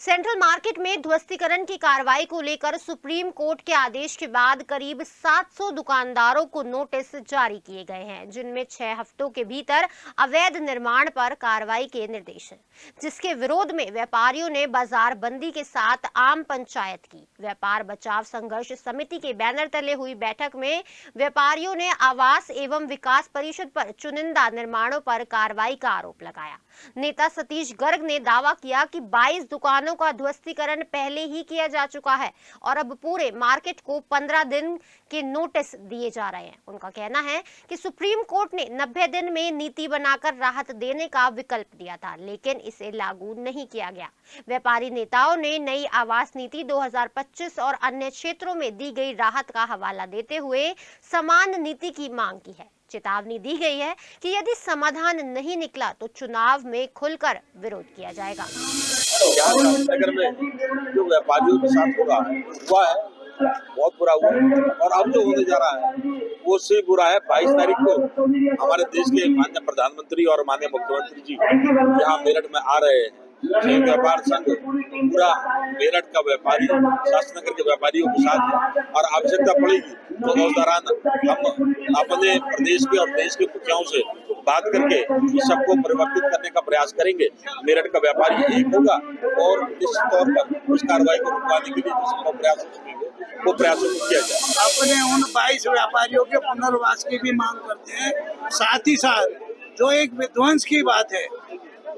Central market में ध्वस्तीकरण की कार्रवाई को लेकर सुप्रीम कोर्ट के आदेश के बाद करीब 700 दुकानदारों को नोटिस जारी किए गए हैं, जिनमें 6 हफ्तों के भीतर अवैध निर्माण पर कार्रवाई के निर्देश हैं, जिसके विरोध में व्यापारियों ने बाजार बंदी के साथ आम पंचायत की। व्यापार बचाव संघर्ष समिति के बैनर तले हुई बैठक में व्यापारियों ने आवास एवं विकास परिषद पर चुनिंदा निर्माणों पर कार्रवाई का आरोप लगाया। नेता सतीश गर्ग ने दावा किया कि 22 दुकानों का ध्वस्तीकरण पहले ही किया जा चुका है और अब पूरे मार्केट को 15 दिन के नोटिस दिए जा रहे हैं। उनका कहना है कि सुप्रीम कोर्ट ने 90 दिन में नीति बनाकर राहत देने का विकल्प दिया था, लेकिन इसे लागू नहीं किया गया। व्यापारी नेताओं ने नई आवास नीति 2025 और अन्य क्षेत्रों में दी गई राहत का हवाला देते हुए समान नीति की मांग की है। चेतावनी दी गई है कि यदि समाधान नहीं निकला तो चुनाव में खुलकर विरोध किया जाएगा। यहाँ राजनगर में जो व्यापारियों के साथ हो रहा है बहुत बुरा हुआ और अब जो होने जा रहा है वो उससे बुरा है। 22 तारीख को हमारे देश के माननीय प्रधानमंत्री और माननीय मुख्यमंत्री जी यहाँ मेरठ में आ रहे हैं। संयुक्त व्यापार संघ पूरा मेरठ का व्यापारी शास्त्रनगर के व्यापारियों के साथ है और आवश्यकता पड़ेगी तो उस दौरान हम अपने प्रदेश के और देश के मुखियाओं से बात करके इस सबको परिवर्तित करने का प्रयास करेंगे। मेरठ का व्यापारी एक होगा और निश्चित तौर पर उस कार्रवाई को रुकवाने के लिए जो संभव प्रयास हो सकेंगे वो प्रयासों को किया जाए। अपने उन 22 व्यापारियों के पुनर्वास की भी मांग करते हैं। साथ ही साथ जो एक विध्वंस की बात है,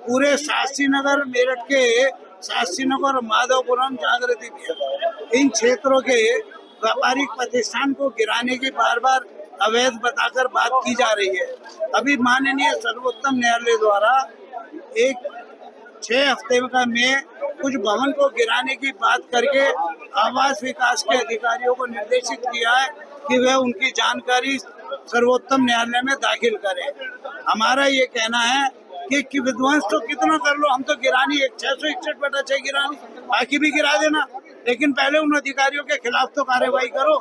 पूरे शास्त्री नगर मेरठ के शास्त्री नगर माधवपुरम जागृति इन क्षेत्रों के व्यापारिक प्रतिष्ठान को गिराने की बार बार अवैध बताकर बात की जा रही है। अभी माननीय सर्वोच्च न्यायालय द्वारा 6 हफ्ते में कुछ भवन को गिराने की बात करके आवास विकास के अधिकारियों को निर्देशित किया है कि वे उनकी जानकारी सर्वोच्च न्यायालय में दाखिल करें। हमारा ये कहना है कि विध्वंस तो कितना कर लो, हम तो गिरानी 661/6 गिरानी, बाकी भी गिरा देना, लेकिन पहले उन अधिकारियों के खिलाफ तो कार्रवाई करो।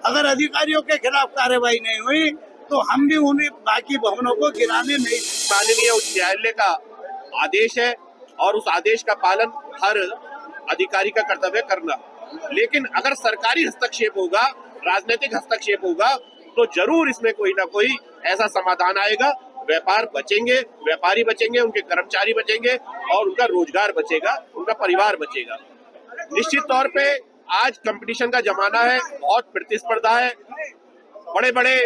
अगर अधिकारियों के खिलाफ कार्रवाई नहीं हुई तो हम भी उन्हें बाकी भवनों को गिराने नहीं। माननीय उच्च न्यायालय का आदेश है और उस आदेश का पालन हर अधिकारी का कर्तव्य करना, लेकिन अगर सरकारी हस्तक्षेप होगा, राजनीतिक हस्तक्षेप होगा तो जरूर इसमें कोई ना कोई ऐसा समाधान आएगा। व्यापार बचेंगे, व्यापारी बचेंगे, उनके कर्मचारी बचेंगे और उनका रोजगार बचेगा, उनका परिवार बचेगा। निश्चित तौर पे आज कंपटीशन का जमाना है, बहुत प्रतिस्पर्धा है, बड़े बड़े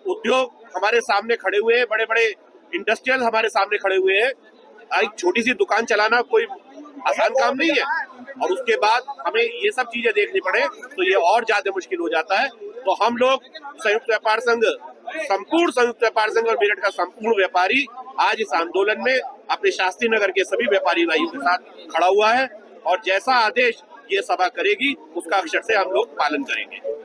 उद्योग हमारे सामने खड़े हुए हैं, बड़े बड़े इंडस्ट्रियल हमारे सामने खड़े हुए हैं। एक छोटी सी दुकान चलाना कोई आसान काम नहीं है और उसके बाद हमें ये सब चीजें देखनी पड़े तो ये और ज्यादा मुश्किल हो जाता है। तो हम लोग संयुक्त व्यापार संघ, संपूर्ण संयुक्त व्यापार संघ और मेरठ का संपूर्ण व्यापारी आज इस आंदोलन में अपने शास्त्री नगर के सभी व्यापारी भाइयों के साथ खड़ा हुआ है और जैसा आदेश ये सभा करेगी उसका अक्षर से हम लोग पालन करेंगे।